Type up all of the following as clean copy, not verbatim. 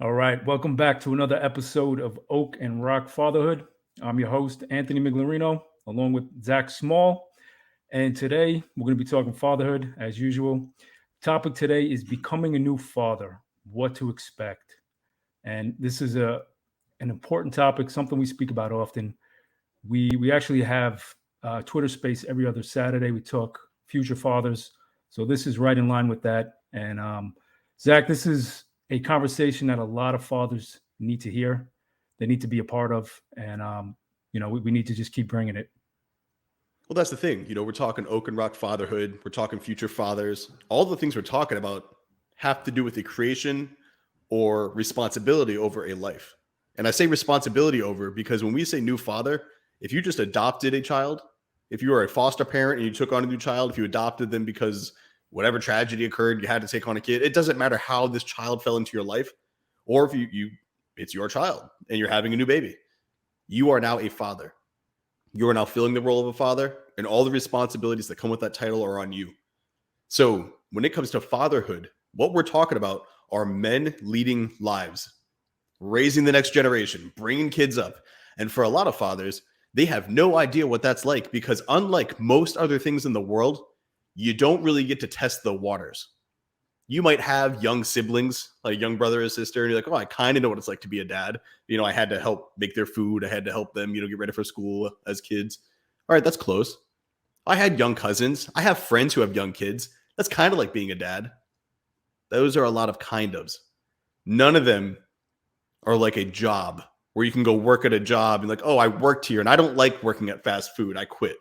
All right, welcome back to another episode of Oak and Rock Fatherhood. I'm your host, Anthony Miglerino, along with Zach Small. And today we're going to be talking fatherhood as usual. Topic today is becoming a new father, what to expect. And this is an important topic, something we speak about often. We actually have Twitter space every other Saturday. We talk future fathers. So this is right in line with that. And Zach, this is a conversation that a lot of fathers need to hear. They need to be a part of. And, we need to just keep bringing it. Well, that's the thing. We're talking oak and rock fatherhood. We're talking future fathers. All the things we're talking about have to do with the creation or responsibility over a life. And I say responsibility over because when we say new father, if you just adopted a child, if you were a foster parent and you took on a new child, if you adopted them because whatever tragedy occurred, you had to take on a kid, it doesn't matter how this child fell into your life, or if you it's your child and you're having a new baby. You are now a father. You are now filling the role of a father, and all the responsibilities that come with that title are on you. So when it comes to fatherhood, what we're talking about are men leading lives, raising the next generation, bringing kids up. And for a lot of fathers, they have no idea what that's like because unlike most other things in the world, you don't really get to test the waters. You might have young siblings, like a young brother or sister, and you're like, oh, I kind of know what it's like to be a dad. I had to help make their food. I had to help them, get ready for school as kids. All right, that's close. I had young cousins. I have friends who have young kids. That's kind of like being a dad. Those are a lot of kind ofs. None of them are like a job where you can go work at a job and like, oh, I worked here and I don't like working at fast food. I quit.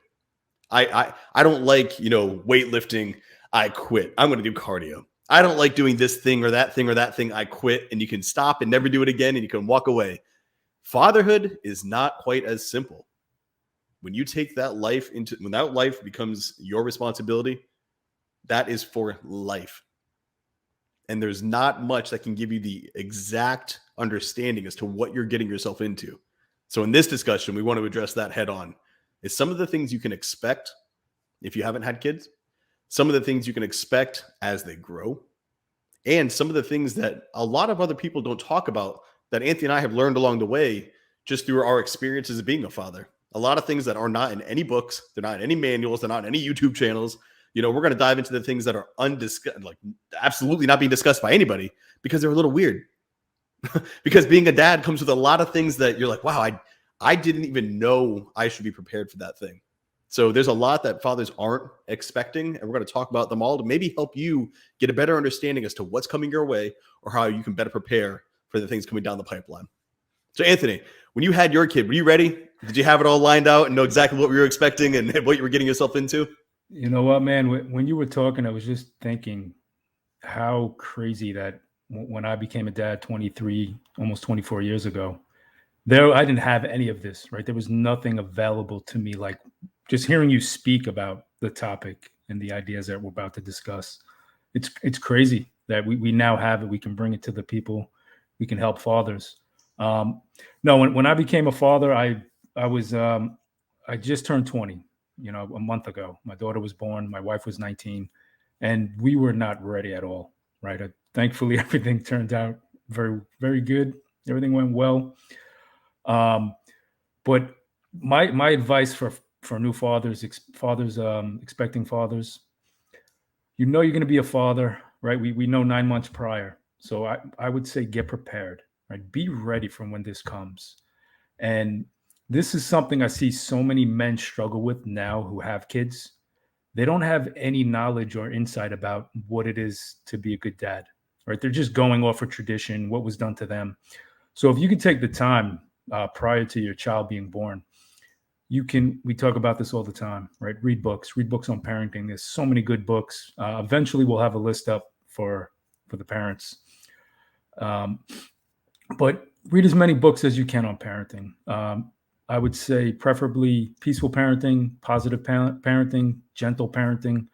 I don't like, weightlifting. I quit. I'm going to do cardio. I don't like doing this thing or that thing or that thing. I quit. And you can stop and never do it again and you can walk away. Fatherhood is not quite as simple. When you take when that life becomes your responsibility, that is for life. And there's not much that can give you the exact understanding as to what you're getting yourself into. So in this discussion, we want to address that head on. Is some of the things you can expect if you haven't had kids, some of the things you can expect as they grow, and some of the things that a lot of other people don't talk about that Anthony and I have learned along the way just through our experiences of being a father. A lot of things that are not in any books, they're not in any manuals, they're not in any YouTube channels. We're going to dive into the things that are undiscussed, like absolutely not being discussed by anybody because they're a little weird. Because being a dad comes with a lot of things that you're like, wow, I didn't even know I should be prepared for that thing. So there's a lot that fathers aren't expecting, and we're going to talk about them all to maybe help you get a better understanding as to what's coming your way or how you can better prepare for the things coming down the pipeline. So Anthony, when you had your kid, were you ready? Did you have it all lined out and know exactly what you were expecting and what you were getting yourself into? You know what, man? When you were talking, I was just thinking how crazy that when I became a dad 23, almost 24 years ago, I didn't have any of this, right? There was nothing available to me. Like just hearing you speak about the topic and the ideas that we're about to discuss, it's crazy that we now have it. We can bring it to the people. We can help fathers. No, when I became a father, I just turned 20, a month ago. My daughter was born. My wife was 19, and we were not ready at all, right? Thankfully, everything turned out very, very good. Everything went well. But my advice for new fathers, expecting fathers, you're going to be a father, right? We know 9 months prior. So I would say get prepared, right? Be ready for when this comes. And this is something I see so many men struggle with now who have kids. They don't have any knowledge or insight about what it is to be a good dad, right? They're just going off of tradition, what was done to them. So if you can take the time prior to your child being born, we talk about this all the time, right? Read books on parenting. There's so many good books. Eventually we'll have a list up for the parents. But read as many books as you can on parenting. I would say preferably peaceful parenting, positive parenting, gentle parenting.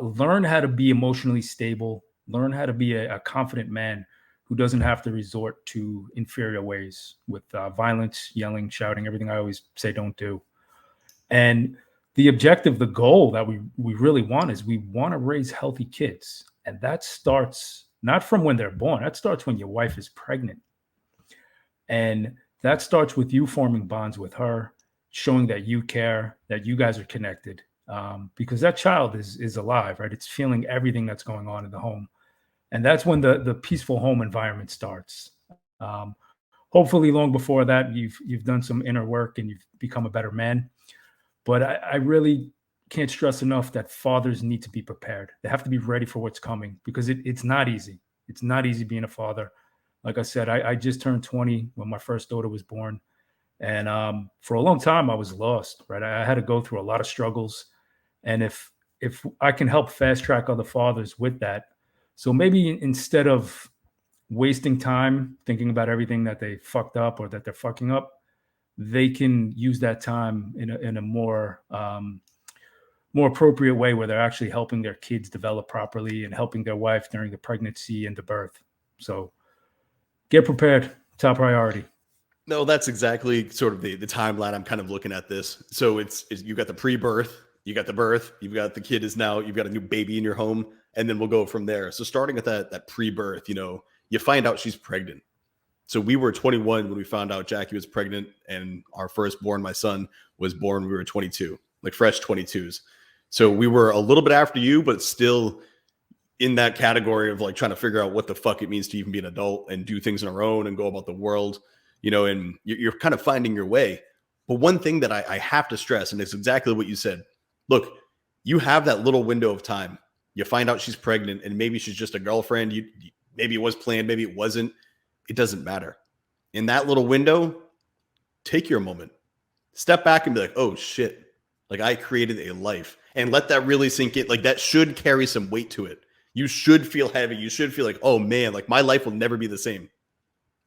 Learn how to be emotionally stable. Learn how to be a confident man who doesn't have to resort to inferior ways with violence, yelling, shouting, everything I always say don't do. And the objective, the goal that we really want is we want to raise healthy kids. And that starts not from when they're born. That starts when your wife is pregnant. And that starts with you forming bonds with her, showing that you care, that you guys are connected, because that child is alive, right? It's feeling everything that's going on in the home, and that's when the peaceful home environment starts. Um, Hopefully, long before that, you've done some inner work and you've become a better man. But I really can't stress enough that fathers need to be prepared. They have to be ready for what's coming because it's not easy. It's not easy being a father. Like I said, I just turned 20 when my first daughter was born. And for a long time, I was lost, right? I had to go through a lot of struggles. And if I can help fast track other fathers with that, so maybe instead of wasting time thinking about everything that they fucked up or that they're fucking up, they can use that time in a more appropriate way where they're actually helping their kids develop properly and helping their wife during the pregnancy and the birth. So get prepared, top priority. No, that's exactly sort of the timeline I'm kind of looking at this. So it's you got the pre-birth, you got the birth, you've got the kid is now, you've got a new baby in your home, and then we'll go from there. So starting at that pre-birth, you find out she's pregnant. So we were 21 when we found out Jackie was pregnant, and our firstborn, my son, was born when we were 22, like fresh 22s. So we were a little bit after you, but still in that category of like trying to figure out what the fuck it means to even be an adult and do things on our own and go about the world, and you're kind of finding your way. But one thing that I have to stress, and it's exactly what you said, look, you have that little window of time. You find out she's pregnant and maybe she's just a girlfriend. Maybe it was planned, maybe it wasn't. It doesn't matter. In that little window, take your moment. Step back and be like, oh shit, like I created a life, and let that really sink in. Like that should carry some weight to it. You should feel heavy. You should feel like, oh man, like my life will never be the same.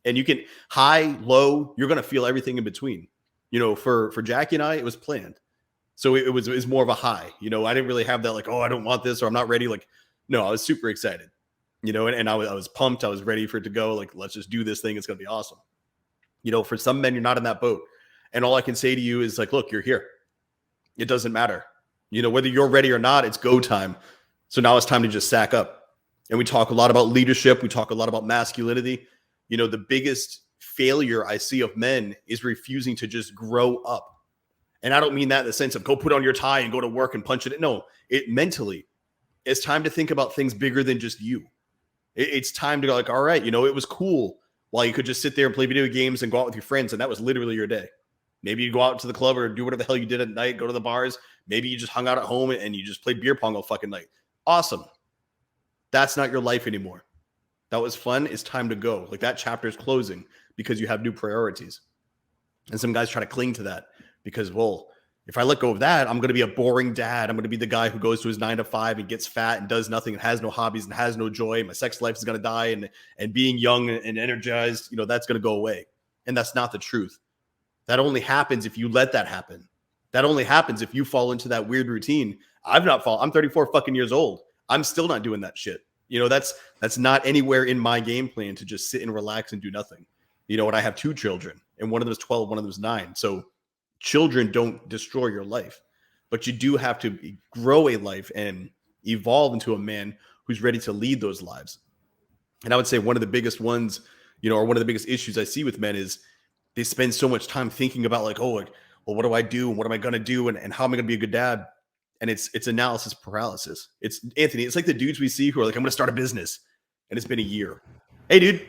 And you can high, low, you're going to feel everything in between. For Jackie and I, it was planned. So it was more of a high. I didn't really have that like, oh, I don't want this or I'm not ready. Like, no, I was super excited. And I was pumped. I was ready for it to go. Like, let's just do this thing. It's going to be awesome. For some men, you're not in that boat. And all I can say to you is like, look, you're here. It doesn't matter. Whether you're ready or not, it's go time. So now it's time to just sack up. And we talk a lot about leadership. We talk a lot about masculinity. The biggest failure I see of men is refusing to just grow up. And I don't mean that in the sense of go put on your tie and go to work and punch it. No, it mentally, it's time to think about things bigger than just you. It's time to go like, all right, it was cool while you could just sit there and play video games and go out with your friends. And that was literally your day. Maybe you go out to the club or do whatever the hell you did at night, go to the bars. Maybe you just hung out at home and you just played beer pong all fucking night. Awesome. That's not your life anymore. That was fun. It's time to go. Like that chapter is closing because you have new priorities. And some guys try to cling to that because, well, if I let go of that, I'm going to be a boring dad. I'm going to be the guy who goes to his 9 to 5 and gets fat and does nothing and has no hobbies and has no joy. My sex life is going to die and being young and energized, that's going to go away. And that's not the truth. That only happens if you let that happen. That only happens if you fall into that weird routine. I'm 34 fucking years old. I'm still not doing that shit. That's not anywhere in my game plan to just sit and relax and do nothing. And I have 2 children, and one of them is 12, one of them is 9. So children don't destroy your life, but you do have to grow a life and evolve into a man who's ready to lead those lives. And I would say one of the biggest ones, or one of the biggest issues I see with men is they spend so much time thinking about like, oh, like, well, what do I do? And what am I going to do? And how am I going to be a good dad? And it's analysis paralysis. It's Anthony. It's like the dudes we see who are like, I'm going to start a business. And it's been a year. Hey, dude,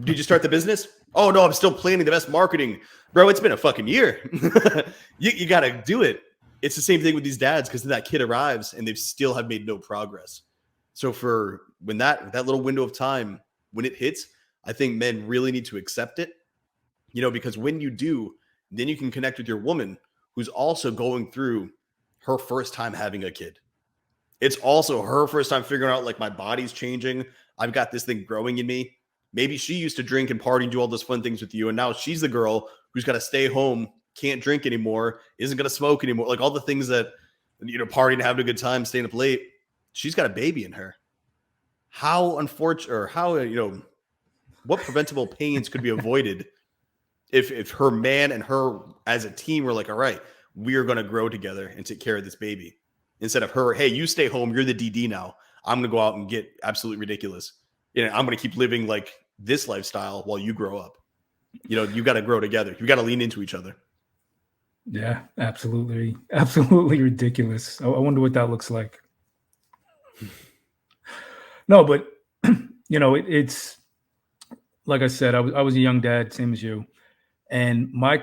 did you start the business? Oh, no, I'm still planning the best marketing. Bro, it's been a fucking year. you got to do it. It's the same thing with these dads because that kid arrives and they still have made no progress. So for when that little window of time, when it hits, I think men really need to accept it, because when you do, then you can connect with your woman who's also going through her first time having a kid. It's also her first time figuring out like my body's changing. I've got this thing growing in me. Maybe she used to drink and party and do all those fun things with you. And now she's the girl who's got to stay home, can't drink anymore, isn't going to smoke anymore. Like all the things that, partying, having a good time, staying up late. She's got a baby in her. How unfortunate, or how, what preventable pains could be avoided if her man and her as a team were like, all right, we are going to grow together and take care of this baby, instead of her, hey, you stay home, you're the DD now, I'm going to go out and get absolutely ridiculous. I'm going to keep living like this lifestyle while you grow up. You got to grow together. You got to lean into each other. Yeah, absolutely. Absolutely ridiculous. I wonder what that looks like. No, but it's like I said, I was a young dad, same as you. And my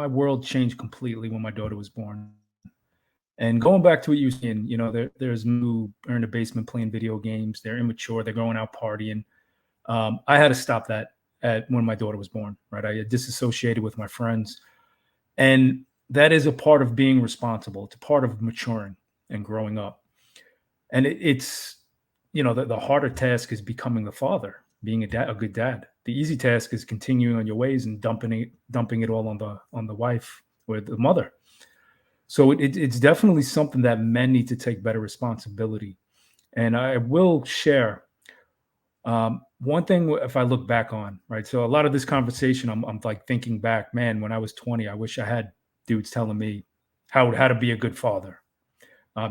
world changed completely when my daughter was born. And going back to what you were saying, there's who are in the basement playing video games. They're immature. They're going out partying. I had to stop that at when my daughter was born. Right, I disassociated with my friends, and that is a part of being responsible. It's a part of maturing and growing up. And it's the harder task is becoming the father, being a good dad. The easy task is continuing on your ways and dumping it all on the wife or the mother. So it's definitely something that men need to take better responsibility. And I will share one thing if I look back on, right? So a lot of this conversation, I'm like thinking back, man, when I was 20, I wish I had dudes telling me how to be a good father.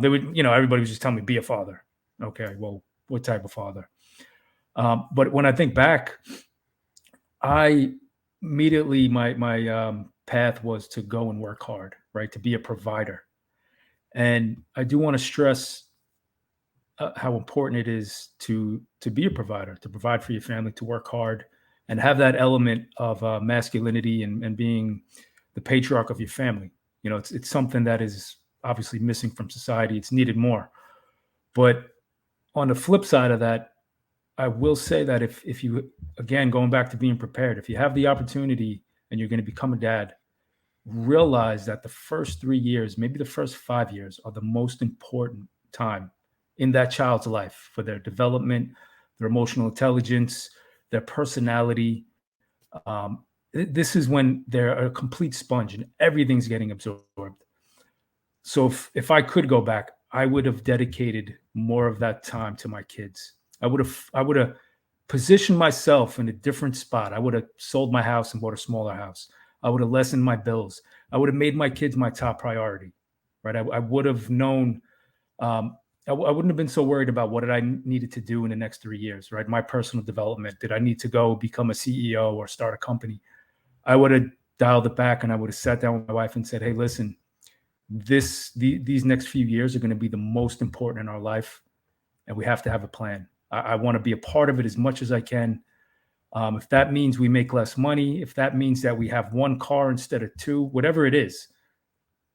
They would, everybody was just telling me be a father. Okay, well, what type of father? But when I think back, I immediately my path was to go and work hard, right? To be a provider. And I do want to stress how important it is to be a provider, to provide for your family, to work hard, and have that element of masculinity and being the patriarch of your family. It's something that is obviously missing from society. It's needed more. But on the flip side of that, I will say that if you, again, going back to being prepared, if you have the opportunity and you're going to become a dad, realize that the first 3 years, maybe the first 5 years, are the most important time in that child's life for their development, their emotional intelligence, their personality. This is when they're a complete sponge and everything's getting absorbed. So if I could go back, I would have dedicated more of that time to my kids. I would have positioned myself in a different spot. I would have sold my house and bought a smaller house. I would have lessened my bills. I would have made my kids my top priority, right? I would have known. I wouldn't have been so worried about what did I needed to do in the next 3 years, right? My personal development. Did I need to go become a CEO or start a company? I would have dialed it back and I would have sat down with my wife and said, "Hey, listen, these next few years are going to be the most important in our life, and we have to have a plan. I want to be a part of it as much as I can. If that means we make less money, if that means that we have one car instead of two, whatever it is,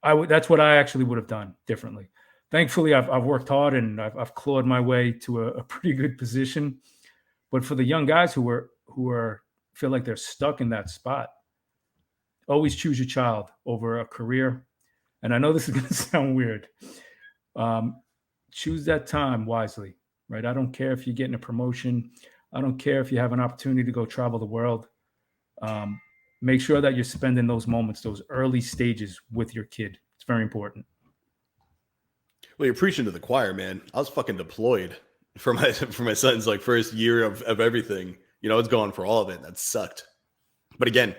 that's what I actually would have done differently. Thankfully, I've worked hard and I've clawed my way to a pretty good position. But for the young guys who feel like they're stuck in that spot, always choose your child over a career. And I know this is going to sound weird. Choose that time wisely, right? I don't care if you're getting a promotion. I don't care if you have an opportunity to go travel the world. Make sure that you're spending those moments, those early stages with your kid. It's very important. Well, you're preaching to the choir, man. I was fucking deployed for my son's like first year of everything. It's going for all of it. That sucked. But again,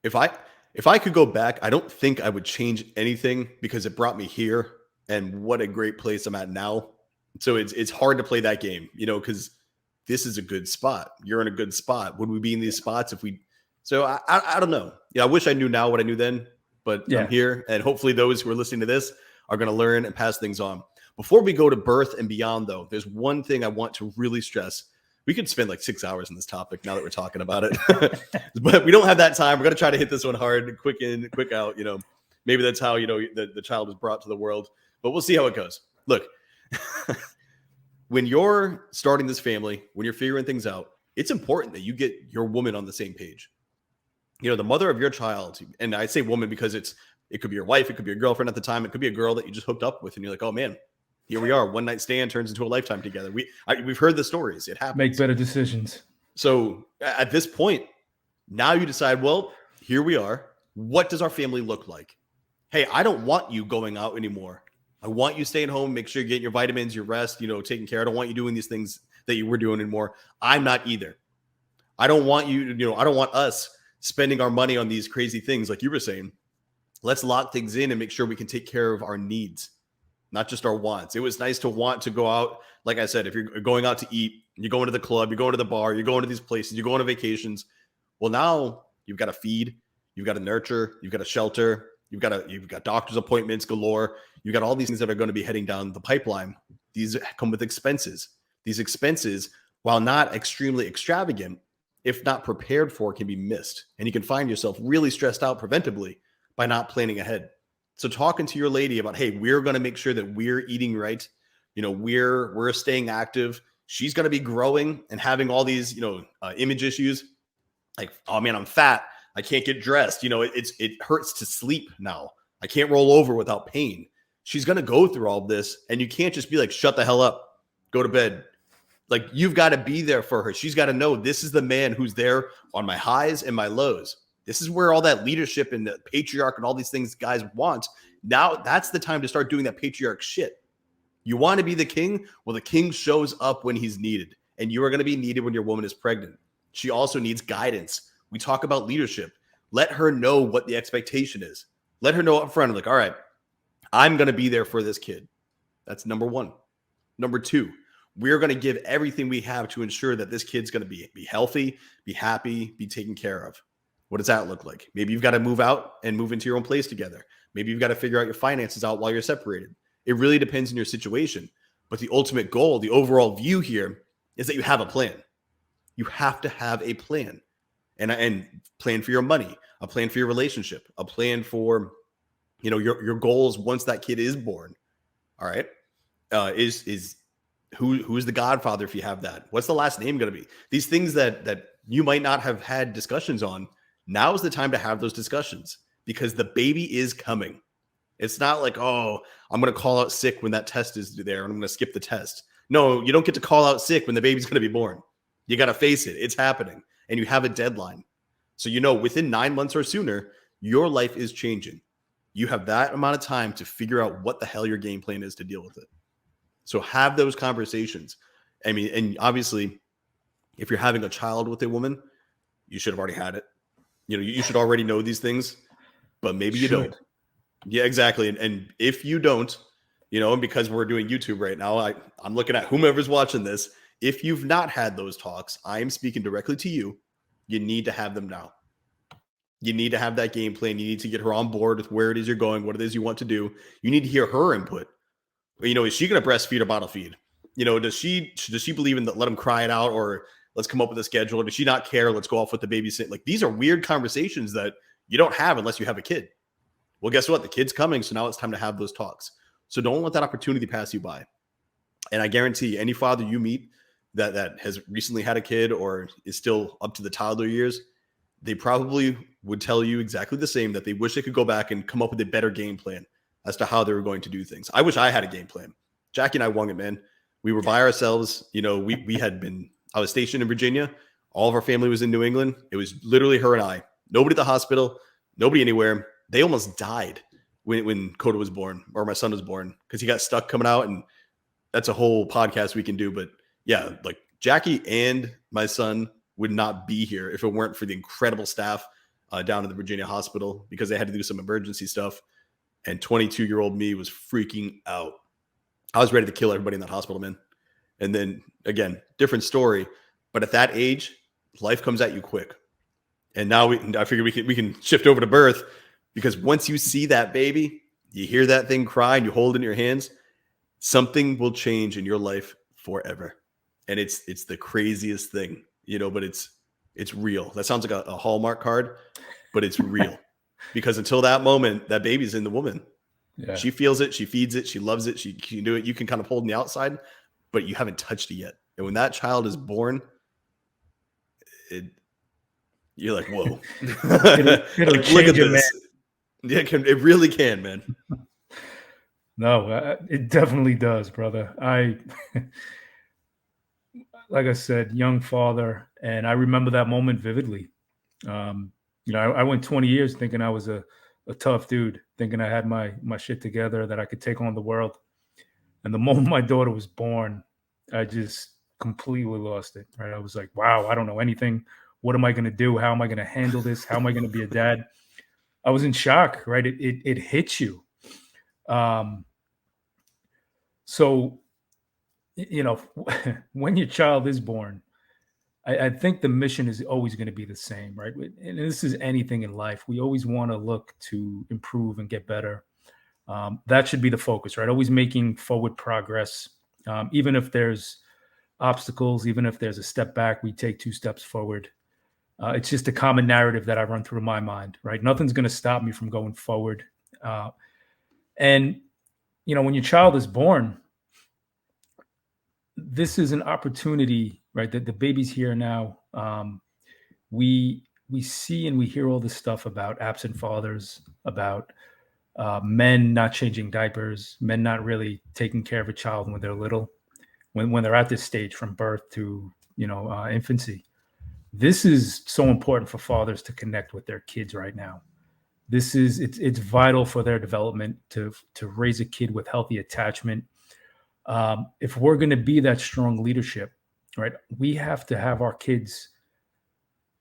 if I could go back, I don't think I would change anything because it brought me here, and what a great place I'm at now. So it's hard to play that game, because this is a good spot. You're in a good spot. Would we be in these spots if we? So I don't know. Yeah, I wish I knew now what I knew then, but yeah. I'm here, and hopefully those who are listening to this are going to learn and pass things on. Before we go to birth and beyond, though, there's one thing I want to really stress. We could spend like 6 hours on this topic now that we're talking about it, but we don't have that time. We're going to try to hit this one hard, quick in, quick out. Maybe that's how, the child was brought to the world, but we'll see how it goes. Look, when you're starting this family, when you're figuring things out, it's important that you get your woman on the same page. The mother of your child, and I say woman because it could be your wife, it could be your girlfriend at the time, it could be a girl that you just hooked up with, and you're like, oh man, here we are, one night stand turns into a lifetime together. We've heard the stories. It happens. Make better decisions. So at this point, now you decide, well, here we are. What does our family look like? Hey, I don't want you going out anymore. I want you staying home, make sure you're getting your vitamins, your rest, taking care. I don't want you doing these things that you were doing anymore. I'm not either. I don't want you, I don't want us spending our money on these crazy things like you were saying. Let's lock things in and make sure we can take care of our needs. not just our wants. It was nice to want to go out. Like I said, if you're going out to eat, you're going to the club, you're going to the bar, you're going to these places, you're going to vacations. Well, now you've got to feed, you've got to nurture, you've got to shelter, you've got doctor's appointments galore. You've got all these things that are going to be heading down the pipeline. These come with expenses. These expenses, while not extremely extravagant, if not prepared for, can be missed. And you can find yourself really stressed out preventably by not planning ahead. So talking to your lady about, hey, we're going to make sure that we're eating right. We're staying active. She's going to be growing and having all these, image issues. Like, oh man, I'm fat. I can't get dressed. It hurts to sleep now. I can't roll over without pain. She's going to go through all this, and you can't just be like, shut the hell up, go to bed. Like, you've got to be there for her. She's got to know this is the man who's there on my highs and my lows. This is where all that leadership and the patriarch and all these things guys want. Now that's the time to start doing that patriarch shit. You want to be the king? Well, the king shows up when he's needed, and you are going to be needed when your woman is pregnant. She also needs guidance. We talk about leadership. Let her know what the expectation is. Let her know up front, like, all right, I'm going to be there for this kid. That's number one. Number two, we're going to give everything we have to ensure that this kid's going to be healthy, be happy, be taken care of. What does that look like? Maybe you've got to move out and move into your own place together. Maybe you've got to figure out your finances out while you're separated. It really depends on your situation. But the ultimate goal, the overall view here is that you have a plan. You have to have a plan. And plan for your money, a plan for your relationship, a plan for, your goals once that kid is born. All right. Is who's the godfather if you have that? What's the last name going to be? These things that you might not have had discussions on. Now is the time to have those discussions because the baby is coming. It's not like, oh, I'm going to call out sick when that test is there and I'm going to skip the test. No, you don't get to call out sick when the baby's going to be born. You got to face it. It's happening. And you have a deadline. So, within 9 months or sooner, your life is changing. You have that amount of time to figure out what the hell your game plan is to deal with it. So have those conversations. I mean, and obviously, if you're having a child with a woman, you should have already had it. You should already know these things, but maybe you don't. Yeah, exactly. And if you don't, and because we're doing YouTube right now, I'm looking at whomever's watching this. If you've not had those talks, I am speaking directly to you. You need to have them now. You need to have that game plan. You need to get her on board with where it is you're going, what it is you want to do. You need to hear her input. Is she going to breastfeed or bottle feed? Does she believe in that? Let him cry it out, or let's come up with a schedule. Or does she not care? Let's go off with the babysit. Like, these are weird conversations that you don't have unless you have a kid. Well, guess what? The kid's coming. So now it's time to have those talks. So don't let that opportunity pass you by. And I guarantee any father you meet that has recently had a kid or is still up to the toddler years, they probably would tell you exactly the same, that they wish they could go back and come up with a better game plan as to how they were going to do things. I wish I had a game plan. Jackie and I won it, man. We were by ourselves. I was stationed in Virginia. All of our family was in New England. It was literally her and I. Nobody at the hospital, nobody anywhere. They almost died when Coda was born, or my son was born, because he got stuck coming out. And that's a whole podcast we can do. But yeah, like Jackie and my son would not be here if it weren't for the incredible staff down at the Virginia hospital, because they had to do some emergency stuff. And 22-year-old me was freaking out. I was ready to kill everybody in that hospital, man. And then again, different story. But at that age, life comes at you quick. And now I figure we can shift over to birth, because once you see that baby, you hear that thing cry and you hold it in your hands, something will change in your life forever. And it's the craziest thing, but it's real. That sounds like a Hallmark card, but it's real. Because until that moment, that baby's in the woman. Yeah. She feels it. She feeds it. She loves it. She can do it. You can kind of hold on the outside, but you haven't touched it yet. And when that child is born, you're like, whoa. It'll like, change look at it, this. Man. Yeah, it really can, man. No, it definitely does, brother. Like I said, young father, and I remember that moment vividly. I went 20 years thinking I was a tough dude, thinking I had my shit together, that I could take on the world. And the moment my daughter was born, I just completely lost it. Right? I was like, wow, I don't know anything. What am I going to do? How am I going to handle this? How am I going to be a dad? I was in shock, right? It hits you. So, you know, when your child is born, I think the mission is always going to be the same, right? And this is anything in life. We always want to look to improve and get better. That should be the focus, right? Always making forward progress. Even if there's obstacles, even if there's a step back, we take two steps forward. It's just a common narrative that I run through my mind, right? Nothing's going to stop me from going forward. And, when your child is born, this is an opportunity, right? That the baby's here now. We see and we hear all this stuff about absent fathers, about men not changing diapers, men not really taking care of a child when they're little, when they're at this stage from birth to infancy. This is so important for fathers to connect with their kids right now. It's vital for their development to raise a kid with healthy attachment. If we're going to be that strong leadership, right, we have to have our kids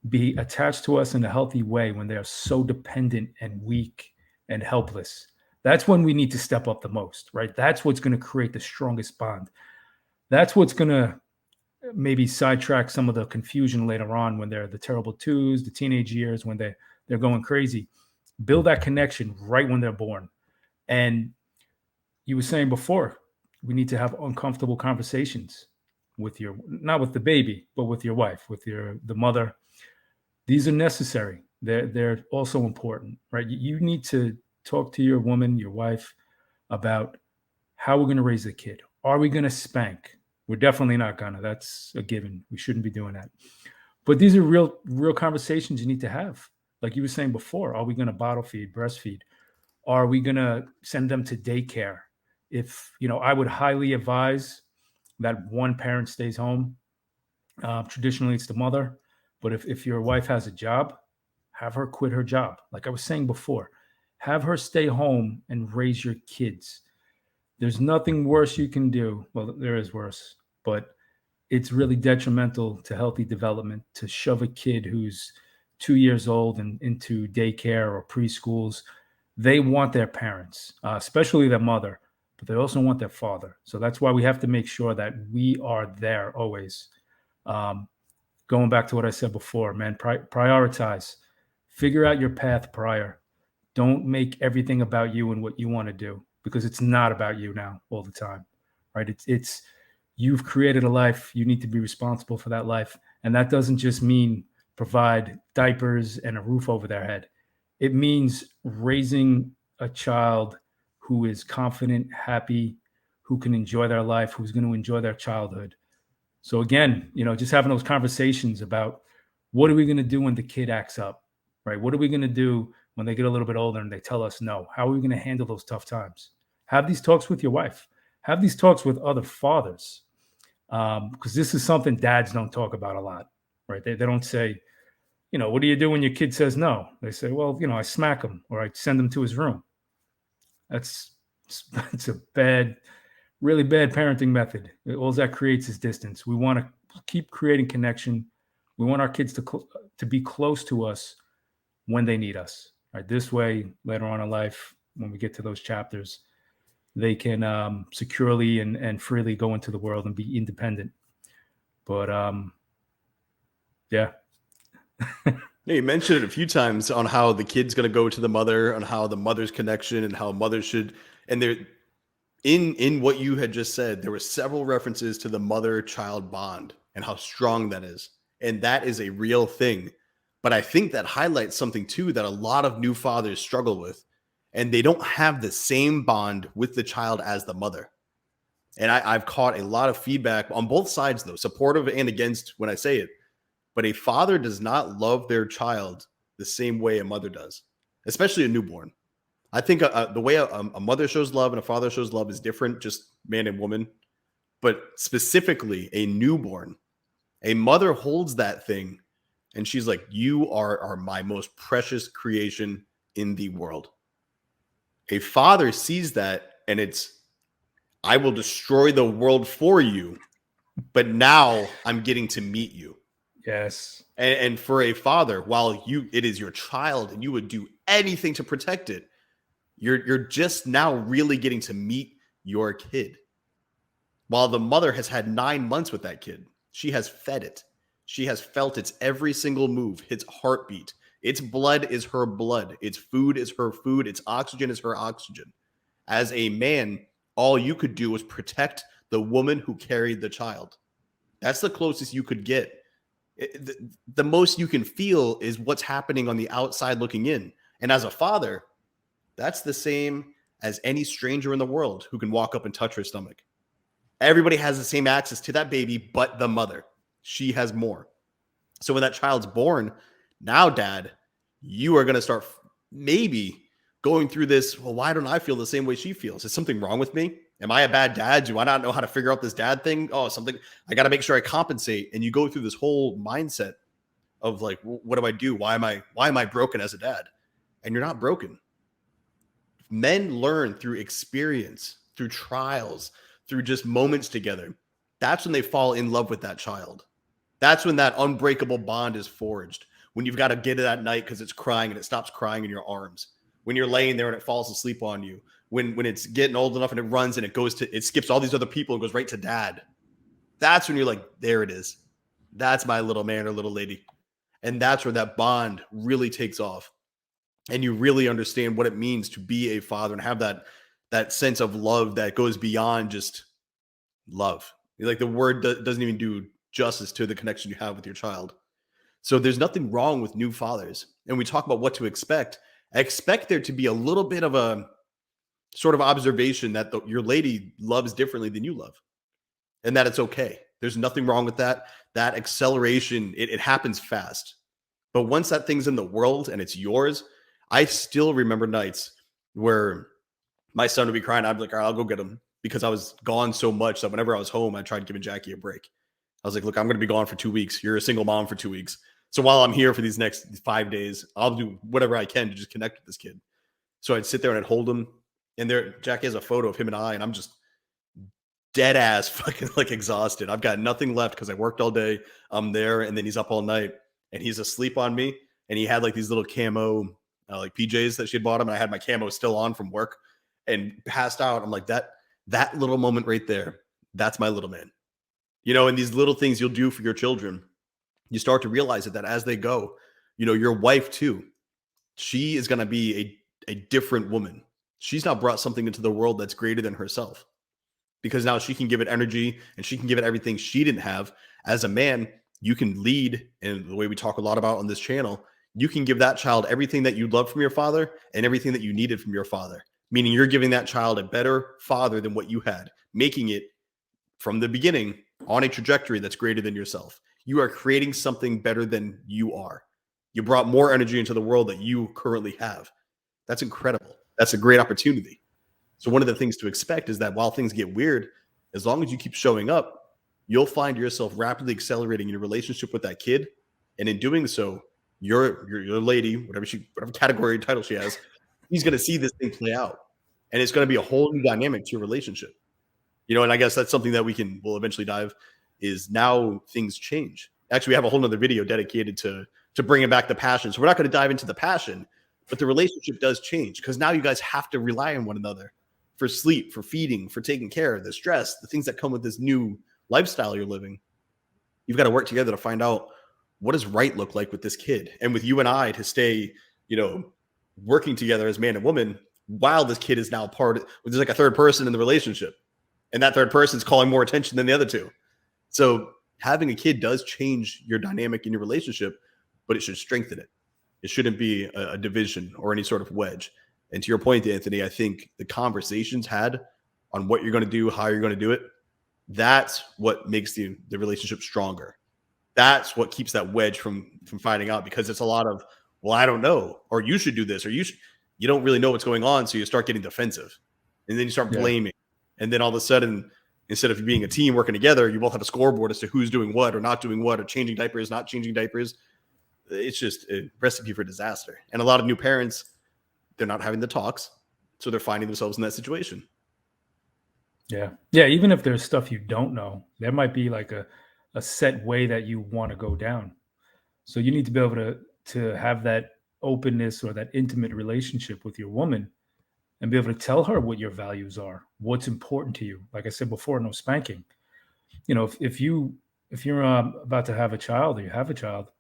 be attached to us in a healthy way when they are so dependent and weak and helpless. That's when we need to step up the most, right? That's what's going to create the strongest bond. That's what's going to maybe sidetrack some of the confusion later on when they're the terrible twos, the teenage years, when they're going crazy. Build that connection right when they're born. And you were saying before, we need to have uncomfortable conversations with not with the baby, but with your wife, with the mother. These are necessary. They're also important, right? You need to talk to your woman, your wife, about how we're going to raise the kid. Are we going to spank? We're definitely not gonna. That's a given. We shouldn't be doing that. But these are real conversations you need to have. Like you were saying before, are we going to bottle feed, breastfeed? Are we going to send them to daycare? If, I would highly advise that one parent stays home. Traditionally, it's the mother. But if your wife has a job, have her quit her job. Like I was saying before, have her stay home and raise your kids. There's nothing worse you can do. Well, there is worse, but it's really detrimental to healthy development to shove a kid who's 2 years old and into daycare or preschools. They want their parents, especially their mother, but they also want their father. So that's why we have to make sure that we are there always. Going back to what I said before, man, prioritize. Figure out your path prior. Don't make everything about you and what you want to do, because it's not about you now all the time, right? It's you've created a life. You need to be responsible for that life. And that doesn't just mean provide diapers and a roof over their head. It means raising a child who is confident, happy, who can enjoy their life, who's going to enjoy their childhood. So again, just having those conversations about what are we going to do when the kid acts up, right? What are we going to do when they get a little bit older and they tell us no? How are we going to handle those tough times? Have these talks with your wife. Have these talks with other fathers, because this is something dads don't talk about a lot, right? They don't say, what do you do when your kid says no? They say, well, I smack him or I send him to his room. That's a really bad parenting method. All that creates is distance. We want to keep creating connection. We want our kids to be close to us when they need us. Right? This way, later on in life, when we get to those chapters, they can securely and freely go into the world and be independent. But yeah. Yeah, you mentioned it a few times on how the kid's going to go to the mother, on how the mother's connection and how mothers should, and there in what you had just said, there were several references to the mother-child bond and how strong that is. And that is a real thing. But I think that highlights something too that a lot of new fathers struggle with. And they don't have the same bond with the child as the mother. And I've caught a lot of feedback on both sides, though, supportive and against when I say it. But a father does not love their child the same way a mother does, especially a newborn. I think the way a mother shows love and a father shows love is different, just man and woman. But specifically, a newborn, a mother holds that thing and she's like, you are my most precious creation in the world. A father sees that and it's, I will destroy the world for you, but now I'm getting to meet you. Yes. And for a father, while it is your child and you would do anything to protect it, you're just now really getting to meet your kid. while the mother has had 9 months with that kid. She has fed it. She has felt its every single move, its heartbeat. Its blood is her blood. Its food is her food. Its oxygen is her oxygen. As a man, all you could do was protect the woman who carried the child. That's the closest you could get. The most you can feel is what's happening on the outside looking in. And as a father, that's the same as any stranger in the world who can walk up and touch her stomach. Everybody has the same access to that baby, but the mother. She has more. So when that child's born, now, Dad, you are going to start maybe going through this. Well, why don't I feel the same way she feels? Is something wrong with me? Am I a bad dad? Do I not know how to figure out this dad thing? Oh, something. I got to make sure I compensate. And you go through this whole mindset of like, what do I do? Why am I broken as a dad? And you're not broken. Men learn through experience, through trials, through just moments together. That's when they fall in love with that child. That's when that unbreakable bond is forged. When you've got to get it at night because it's crying and it stops crying in your arms. When you're laying there and it falls asleep on you. When it's getting old enough and it runs and it skips all these other people and goes right to dad. That's when you're like, there it is. That's my little man or little lady. And that's where that bond really takes off. And you really understand what it means to be a father and have that sense of love that goes beyond just love. Like the word doesn't even do justice to the connection you have with your child. So there's nothing wrong with new fathers. And we talk about what to expect. I expect there to be a little bit of a sort of observation that your lady loves differently than you love, and that it's okay. There's nothing wrong with that. That acceleration, it happens fast. But once that thing's in the world and it's yours, I still remember nights where my son would be crying. I'd be like, all right, I'll go get him, because I was gone so much that whenever I was home, I tried giving Jackie a break. I was like, look, I'm going to be gone for 2 weeks. You're a single mom for 2 weeks. So while I'm here for these next 5 days, I'll do whatever I can to just connect with this kid. So I'd sit there and I'd hold him. And there, Jackie has a photo of him and I, and I'm just dead ass fucking like exhausted. I've got nothing left because I worked all day. I'm there, and then he's up all night and he's asleep on me. And he had like these little camo like PJs that she had bought him, and I had my camo still on from work and passed out. I'm like, that little moment right there, that's my little man. And these little things you'll do for your children, you start to realize that as they go, your wife too, she is going to be a different woman. She's now brought something into the world that's greater than herself, because now she can give it energy and she can give it everything she didn't have. As a man, you can lead, and the way we talk a lot about on this channel, you can give that child everything that you love from your father and everything that you needed from your father, meaning you're giving that child a better father than what you had, making it from the beginning on a trajectory that's greater than yourself. You are creating something better than you are. You brought more energy into the world that you currently have. That's incredible. That's a great opportunity. So one of the things to expect is that while things get weird, as long as you keep showing up, you'll find yourself rapidly accelerating in your relationship with that kid. And in doing so, your lady, whatever category title she has, he's going to see this thing play out. And it's going to be a whole new dynamic to your relationship. And I guess that's something that we'll eventually dive, is now things change. Actually, we have a whole nother video dedicated to bringing back the passion. So we're not going to dive into the passion, but the relationship does change, because now you guys have to rely on one another for sleep, for feeding, for taking care of the stress, the things that come with this new lifestyle you're living. You've got to work together to find out what does right look like with this kid, and with you and I to stay, working together as man and woman while this kid is now there's like a third person in the relationship, and that third person is calling more attention than the other two. So having a kid does change your dynamic in your relationship, but it should strengthen it. It shouldn't be a division or any sort of wedge. And to your point, Anthony, I think the conversations had on what you're going to do, how you're going to do it, that's what makes the relationship stronger. That's what keeps that wedge from finding out, because it's a lot of, well, I don't know, or you should do this, or you don't really know what's going on. So you start getting defensive, and then you start blaming. And then all of a sudden, instead of being a team working together, you both have a scoreboard as to who's doing what or not doing what, or changing diapers, not changing diapers. It's just a recipe for disaster. And a lot of new parents, they're not having the talks, so they're finding themselves in that situation. Yeah. Even if there's stuff you don't know, there might be like a set way that you want to go down. So you need to be able to have that openness or that intimate relationship with your woman, and be able to tell her what your values are, what's important to you. Like I said before, no spanking. You know, if you're about to have a child or you have a child,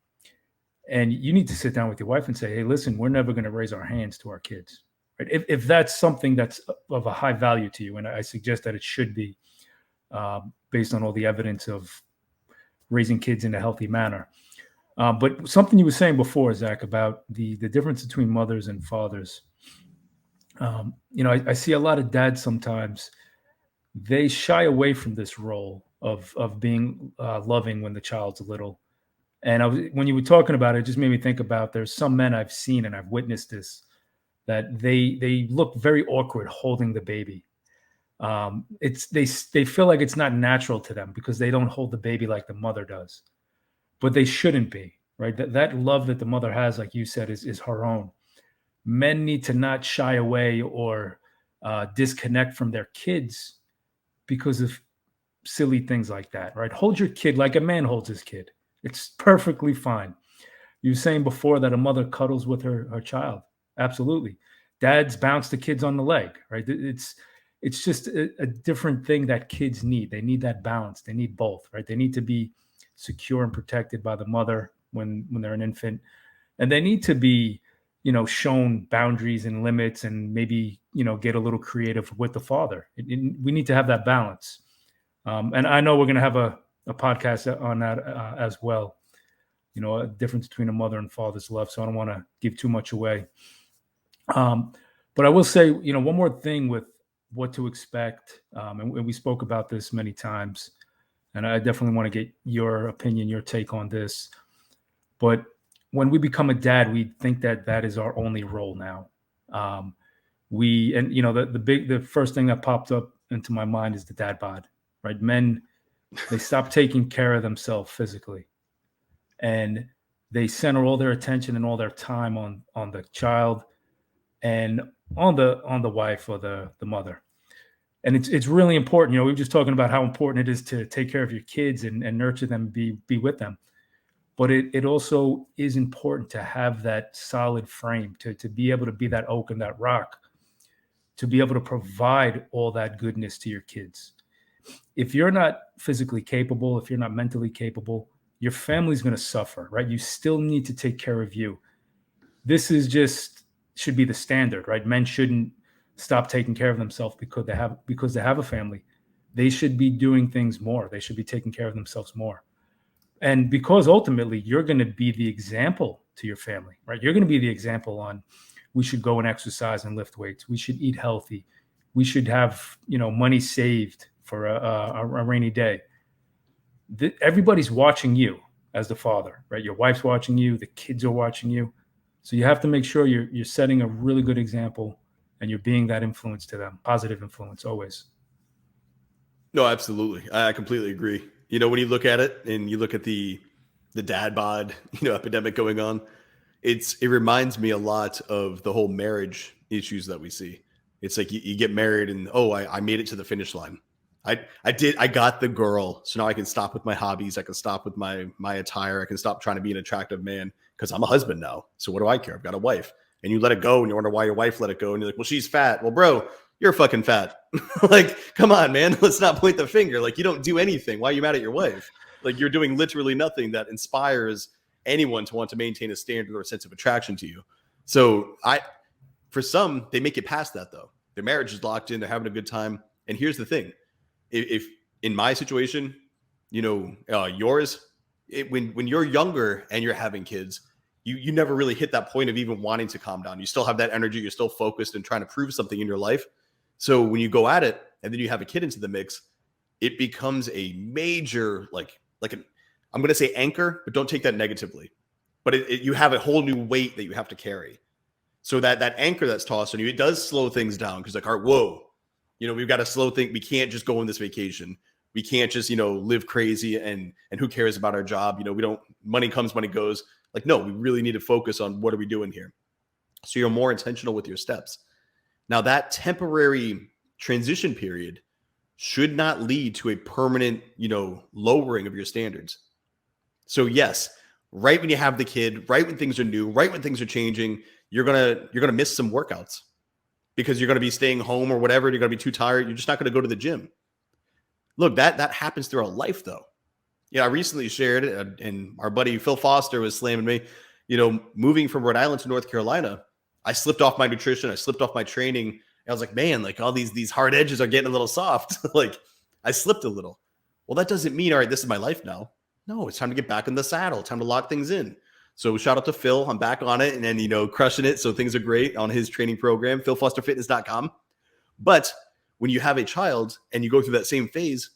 and you need to sit down with your wife and say, hey, listen, we're never going to raise our hands to our kids. Right? If that's something that's of a high value to you, and I suggest that it should be, based on all the evidence of raising kids in a healthy manner. But something you were saying before, Zac, about the difference between mothers and fathers. You know, I see a lot of dads sometimes, they shy away from this role of being loving when the child's little. And when you were talking about it, it just made me think about, there's some men I've seen and I've witnessed this, that they look very awkward holding the baby. It's they feel like it's not natural to them because they don't hold the baby like the mother does, but they shouldn't be, right? That love that the mother has, like you said, is her own. Men need to not shy away or disconnect from their kids because of silly things like that, right? Hold your kid like a man holds his kid. It's perfectly fine. You were saying before that a mother cuddles with her child. Absolutely. Dads bounce the kids on the leg, right? It's just a different thing that kids need. They need that balance. They need both, right? They need to be secure and protected by the mother when they're an infant, and they need to be, you know, shown boundaries and limits, and maybe, you know, get a little creative with the father. We need to have that balance. And I know we're going to have a podcast on that as well. You know, a difference between a mother and father's love. So I don't want to give too much away. But I will say, you know, one more thing with what to expect. And we spoke about this many times, and I definitely want to get your opinion, your take on this. But when we become a dad, we think that that is our only role now. And you know, the first thing that popped up into my mind is the dad bod, right? Men, they stop taking care of themselves physically, and they center all their attention and all their time on the child and on the wife or the mother. And it's really important. You know, we were just talking about how important it is to take care of your kids and nurture them, be with them. But it also is important to have that solid frame, to be able to be that oak and that rock, to be able to provide all that goodness to your kids. If you're not physically capable, if you're not mentally capable, your family's going to suffer, right? You still need to take care of you. This is just should be the standard, right? Men shouldn't stop taking care of themselves because they have a family. They should be doing things more. They should be taking care of themselves more. And because ultimately you're going to be the example to your family, right? You're going to be the example on, we should go and exercise and lift weights. We should eat healthy. We should have, you know, money saved for a rainy day. Everybody's watching you as the father, right? Your wife's watching you. The kids are watching you. So you have to make sure you're setting a really good example and you're being that influence to them, positive influence always. No, absolutely. I completely agree. You know, when you look at it and you look at the dad bod, you know, epidemic going on, it reminds me a lot of the whole marriage issues that we see. It's like you get married and, oh, I made it to the finish line. I got the girl. So now I can stop with my hobbies. I can stop with my attire. I can stop trying to be an attractive man because I'm a husband now. So what do I care? I've got a wife. And you let it go and you wonder why your wife let it go. And you're like, well, she's fat. Well, bro, you're fucking fat. Like, come on, man. Let's not point the finger. Like, you don't do anything. Why are you mad at your wife? Like, you're doing literally nothing that inspires anyone to want to maintain a standard or a sense of attraction to you. So for some, they make it past that though. Their marriage is locked in. They're having a good time. And here's the thing. If in my situation, you know, yours, when you're younger and you're having kids, you never really hit that point of even wanting to calm down. You still have that energy. You're still focused and trying to prove something in your life. So when you go at it and then you have a kid into the mix, it becomes a major, I'm going to say anchor, but don't take that negatively. But you have a whole new weight that you have to carry. So that anchor that's tossed on you, it does slow things down because like, all right, whoa, you know, we've got to slow things. We can't just go on this vacation. We can't just, you know, live crazy and who cares about our job? You know, money comes, money goes. Like, no, we really need to focus on what are we doing here. So you're more intentional with your steps. Now that temporary transition period should not lead to a permanent, you know, lowering of your standards. So yes, right when you have the kid, right when things are new, right when things are changing, you're going to miss some workouts. because you're going to be staying home or whatever. You're going to be too tired. You're just not going to go to the gym. Look, that happens throughout life, though. I recently shared it, and our buddy Phil Foster was slamming me. Moving from Rhode Island to North Carolina, I slipped off my nutrition. I slipped off my training. And I was like, man, like all these hard edges are getting a little soft. Like I slipped a little. Well, that doesn't mean, all right, this is my life now. No, it's time to get back in the saddle. Time to lock things in. So shout out to Phil. I'm back on it and then, crushing it. So things are great on his training program, philfosterfitness.com. But when you have a child and you go through that same phase,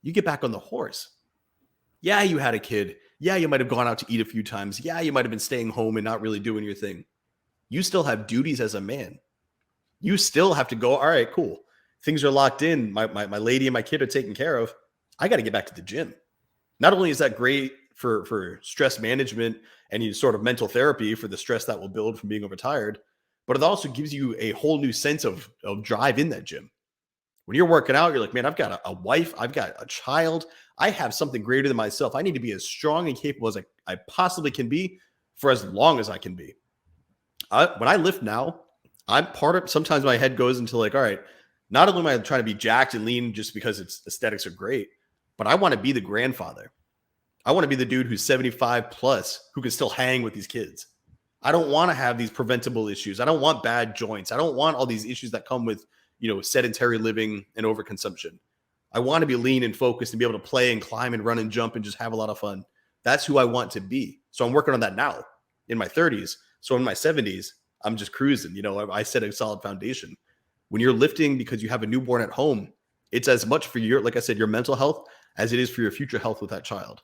you get back on the horse. Yeah, you had a kid. Yeah, you might have gone out to eat a few times. Yeah, you might have been staying home and not really doing your thing. You still have duties as a man. You still have to go, all right, cool. Things are locked in. My lady and my kid are taken care of. I got to get back to the gym. Not only is that great for stress management and sort of mental therapy for the stress that will build from being overtired, but it also gives you a whole new sense of drive in that gym. When you're working out, you're like, man, I've got a wife. I've got a child. I have something greater than myself. I need to be as strong and capable as I possibly can be for as long as I can be. When I lift now, sometimes my head goes into like, all right, not only am I trying to be jacked and lean just because its aesthetics are great, but I want to be the grandfather. I want to be the dude who's 75 plus who can still hang with these kids. I don't want to have these preventable issues. I don't want bad joints. I don't want all these issues that come with, sedentary living and overconsumption. I want to be lean and focused and be able to play and climb and run and jump and just have a lot of fun. That's who I want to be. So I'm working on that now in my 30s. So in my 70s, I'm just cruising. I set a solid foundation. When you're lifting because you have a newborn at home, it's as much for like I said, your mental health as it is for your future health with that child.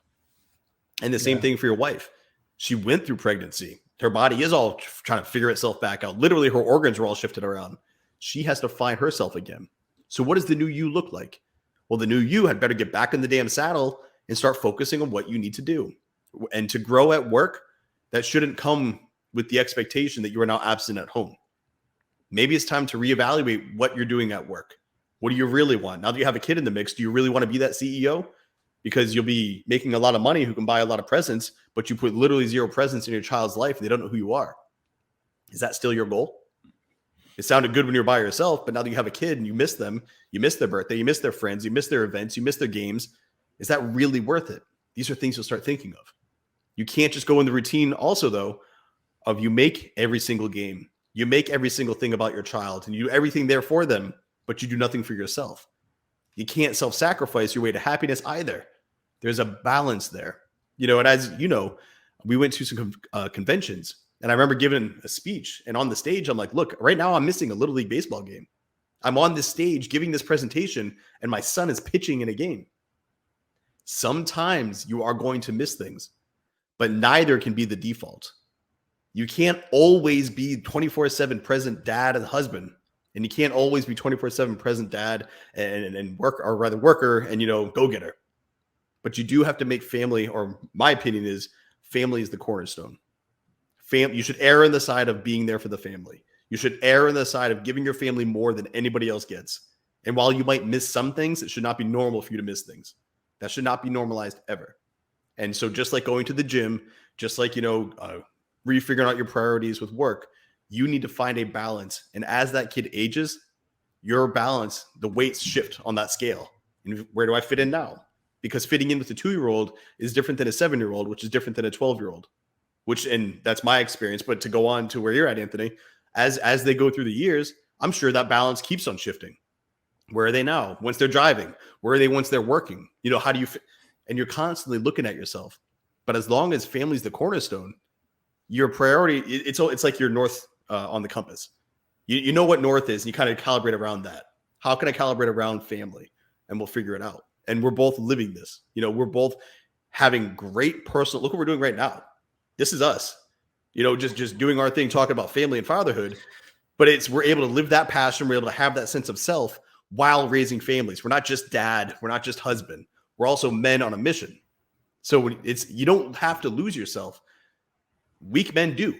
And the same thing for your wife. She went through pregnancy. Her body is all trying to figure itself back out. Literally, her organs are all shifted around. She has to find herself again. So what does the new you look like? Well, the new you had better get back in the damn saddle and start focusing on what you need to do. And to grow at work, that shouldn't come with the expectation that you are now absent at home. Maybe it's time to reevaluate what you're doing at work. What do you really want? Now that you have a kid in the mix, do you really want to be that CEO? Because you'll be making a lot of money who can buy a lot of presents, but you put literally zero presents in your child's life and they don't know who you are. Is that still your goal? It sounded good when you're by yourself, but now that you have a kid and you miss them, you miss their birthday, you miss their friends, you miss their events, you miss their games. Is that really worth it? These are things you'll start thinking of. You can't just go in the routine also, though, of you make every single game. You make every single thing about your child and you do everything there for them, but you do nothing for yourself. You can't self-sacrifice your way to happiness either. There's a balance there. And as you know, we went to some conventions and I remember giving a speech and on the stage, I'm like, look, right now I'm missing a Little League baseball game. I'm on this stage giving this presentation and my son is pitching in a game. Sometimes you are going to miss things, but neither can be the default. You can't always be 24/7 present dad and husband. And you can't always be 24/7 present dad and work, or rather worker and, go-getter. But you do have to make family, or my opinion is family is the cornerstone. You should err on the side of being there for the family. You should err on the side of giving your family more than anybody else gets. And while you might miss some things, it should not be normal for you to miss things. That should not be normalized ever. And so just like going to the gym, just like, refiguring out your priorities with work, you need to find a balance. And as that kid ages, your balance, the weights shift on that scale. And where do I fit in now? Because fitting in with a 2-year-old is different than a 7-year-old, which is different than a 12-year-old. And that's my experience. But to go on to where you're at, Anthony, as they go through the years, I'm sure that balance keeps on shifting. Where are they now? Once they're driving, where are they once they're working? How do you fit? And you're constantly looking at yourself. But as long as family's the cornerstone, your priority, it's like your north on the compass. You know what north is, and you kind of calibrate around that. How can I calibrate around family? And we'll figure it out. And we're both living this. We're both having great personal, look what we're doing right now. This is us, just doing our thing, talking about family and fatherhood. But we're able to live that passion. We're able to have that sense of self while raising families. We're not just dad. We're not just husband. We're also men on a mission. So you don't have to lose yourself. Weak men do.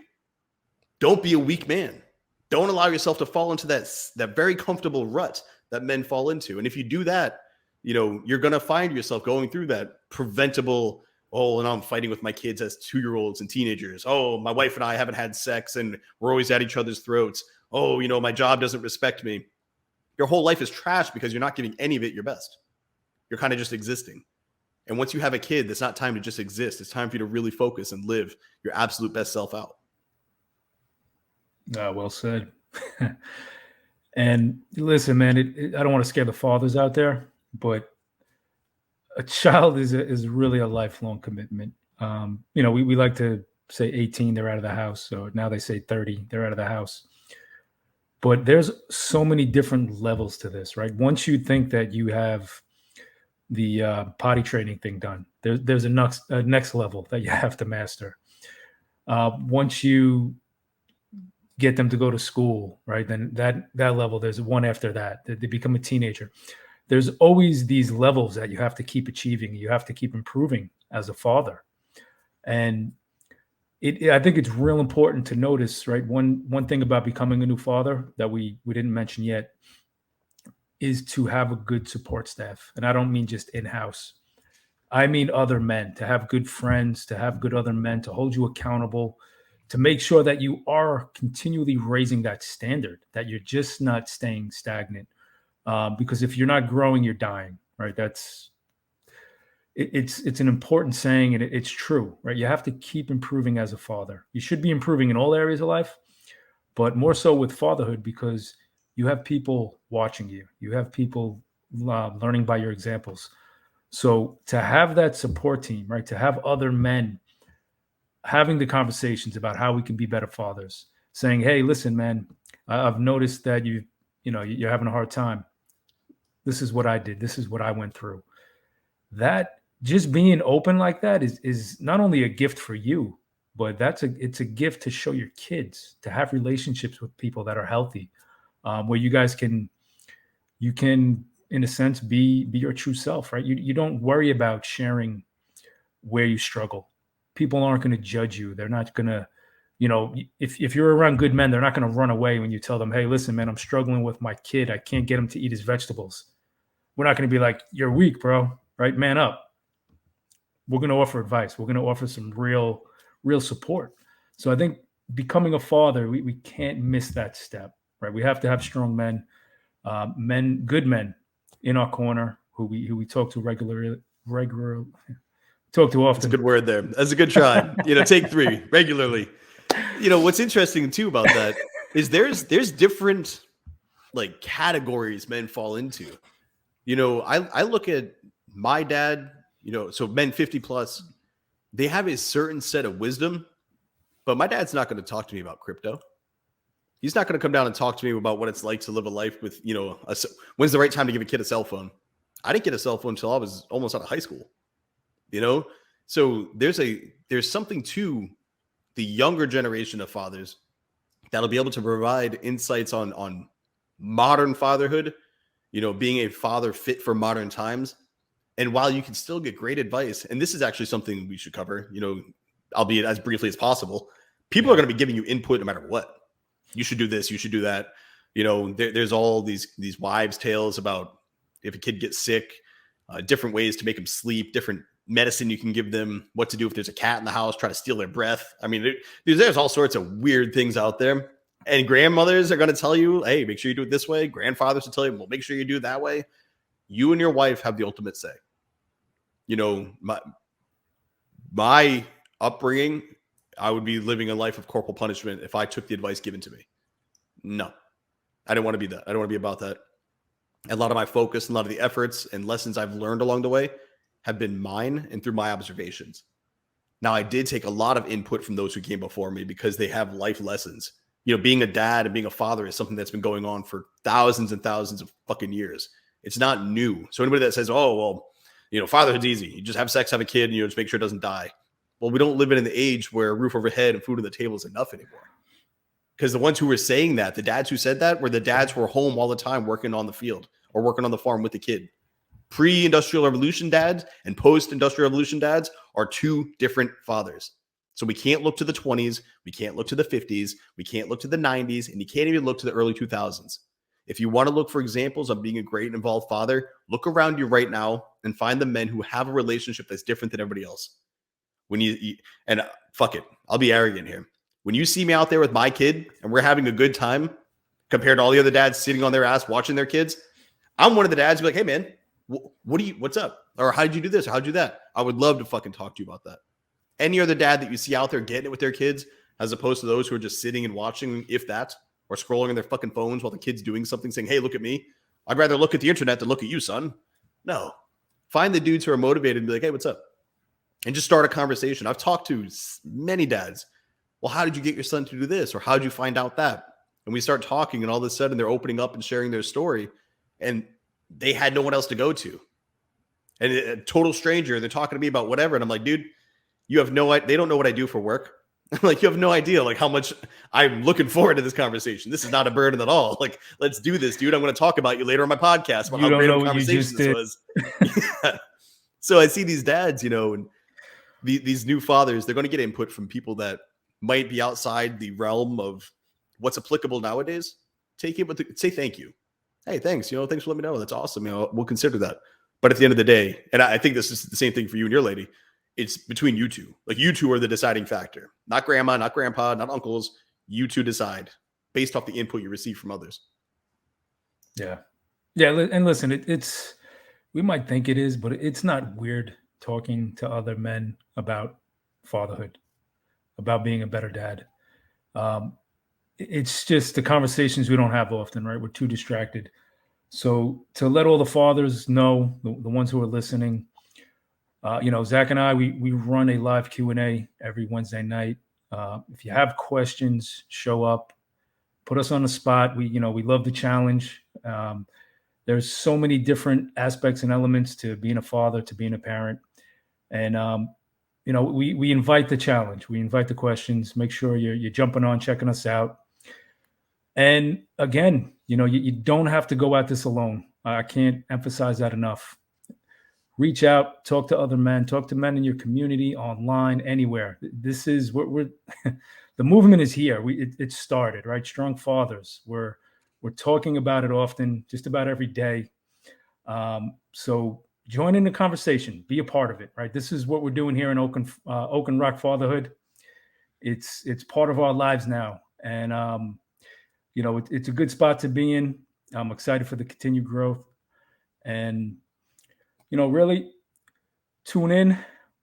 Don't be a weak man. Don't allow yourself to fall into that very comfortable rut that men fall into. And if you do that, you're going to find yourself going through that preventable, and I'm fighting with my kids as 2-year-olds and teenagers. Oh, my wife and I haven't had sex and we're always at each other's throats. Oh, my job doesn't respect me. Your whole life is trash because you're not giving any of it your best. You're kind of just existing. And once you have a kid, it's not time to just exist. It's time for you to really focus and live your absolute best self out. Well said. And listen, man, I don't want to scare the fathers out there, but a child is really a lifelong commitment. We like to say 18, they're out of the house. So now they say 30, they're out of the house. But there's so many different levels to this, right? Once you think that you have the potty training thing done, there's a next level that you have to master. Once you get them to go to school, right? Then that level, there's one after that. They become a teenager. There's always these levels that you have to keep achieving. You have to keep improving as a father. And I think it's real important to notice, right? One thing about becoming a new father that we didn't mention yet is to have a good support staff. And I don't mean just in-house. I mean other men, to have good friends, to have good other men, to hold you accountable, to make sure that you are continually raising that standard, that you're just not staying stagnant. Because if you're not growing, you're dying, right? It's an important saying, and it's true, right? You have to keep improving as a father. You should be improving in all areas of life, but more so with fatherhood, because you have people watching you. You have people learning by your examples. So to have that support team, right? To have other men having the conversations about how we can be better fathers, saying, "Hey, listen, man, I've noticed that you're having a hard time. This is what I did. This is what I went through." That just being open like that is not only a gift for you, but it's a gift to show your kids, to have relationships with people that are healthy, where you guys can in a sense be your true self, right? You don't worry about sharing where you struggle. People aren't going to judge you. They're not going to, if you're around good men, they're not going to run away when you tell them, "Hey, listen, man, I'm struggling with my kid. I can't get him to eat his vegetables." We're not going to be like, "You're weak, bro," right? Man up. We're going to offer advice. We're going to offer some real support. So I think becoming a father, we can't miss that step, right? We have to have strong men, good men in our corner who we talk to regularly, talk to often. That's a good word there. That's a good try. Take 3 regularly. What's interesting too about that is there's different like categories men fall into. I look at my dad, so men 50 plus, they have a certain set of wisdom, but my dad's not going to talk to me about crypto. He's not going to come down and talk to me about what it's like to live a life with, when's the right time to give a kid a cell phone. I didn't get a cell phone until I was almost out of high school, So there's something to the younger generation of fathers that'll be able to provide insights on modern fatherhood, being a father fit for modern times. And while you can still get great advice, and this is actually something we should cover, albeit as briefly as possible, people are going to be giving you input no matter what. You should do this, you should do that. There's all these wives' tales about if a kid gets sick, different ways to make them sleep, different medicine you can give them, what to do if there's a cat in the house, try to steal their breath. I mean, there's all sorts of weird things out there. And grandmothers are going to tell you, "Hey, make sure you do it this way." Grandfathers will tell you, "Well, make sure you do it that way." You and your wife have the ultimate say. My upbringing, I would be living a life of corporal punishment if I took the advice given to me. No, I didn't want to be that. I don't want to be about that. A lot of my focus, a lot of the efforts and lessons I've learned along the way have been mine and through my observations. Now, I did take a lot of input from those who came before me because they have life lessons. Being a dad and being a father is something that's been going on for thousands and thousands of fucking years. It's not new. So anybody that says, "Oh, well, fatherhood's easy. You just have sex, have a kid, and just make sure it doesn't die." Well, we don't live in an age where a roof over head and food on the table is enough anymore. Because the ones who were saying that, the dads who said that, were the dads who were home all the time working on the field or working on the farm with the kid. Pre-industrial revolution dads and post-industrial revolution dads are 2 different fathers. So we can't look to the 20s, we can't look to the 50s, we can't look to the 90s, and you can't even look to the early 2000s. If you want to look for examples of being a great and involved father, look around you right now and find the men who have a relationship that's different than everybody else. And fuck it, I'll be arrogant here. When you see me out there with my kid and we're having a good time, compared to all the other dads sitting on their ass watching their kids. I'm one of the dads who's like, hey man, what's up? Or how'd you do this? Or how'd you do that? I would love to fucking talk to you about that. Any other dad that you see out there getting it with their kids, as opposed to those who are just sitting and watching, if that, or scrolling on their fucking phones while the kid's doing something, saying, hey, look at me. I'd rather look at the internet than look at you, son. No. Find the dudes who are motivated and be like, hey, what's up? And just start a conversation. I've talked to many dads. Well, how did you get your son to do this? Or how did you find out that? And we start talking, and all of a sudden they're opening up and sharing their story, and they had no one else to go to. And a total stranger, they're talking to me about whatever. And I'm like, dude, you have no idea. They don't know what I do for work. Like, you have no idea like how much I'm looking forward to this conversation. This is not a burden at all. Like, let's do this, dude. I'm going to talk about you later on my podcast about how great of a conversation this was. Yeah. So I see these dads, and these new fathers, they're going to get input from people that might be outside the realm of what's applicable nowadays. Take it, but say thank you. Hey, thanks. Thanks for letting me know. That's awesome. We'll consider that. But at the end of the day, and I think this is the same thing for you and your lady, it's between you two. Like, you two are the deciding factor. Not grandma, not grandpa, not uncles. You two decide based off the input you receive from others. Yeah. Yeah. And listen, it's, we might think it is, but it's not weird talking to other men about fatherhood, about being a better dad. It's just the conversations we don't have often, right? We're too distracted. So to let all the fathers know, the ones who are listening, Zac and I, we run a live Q&A every Wednesday night. If you have questions, show up, put us on the spot. We love the challenge. There's so many different aspects and elements to being a father, to being a parent. And, we invite the challenge. We invite the questions. Make sure you're jumping on, checking us out. And again, you don't have to go at this alone. I can't emphasize that enough. Reach out, talk to other men, talk to men in your community, online, anywhere. This is what we're the movement is here. It started, right? Strong Fathers. We're talking about it often, just about every day. So join in the conversation, be a part of it, right? This is what we're doing here in Oak and Rock Fatherhood. It's part of our lives now. And it's a good spot to be in. I'm excited for the continued growth. And, really tune in,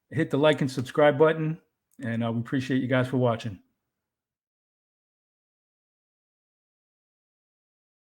hit the like and subscribe button. And we appreciate you guys for watching.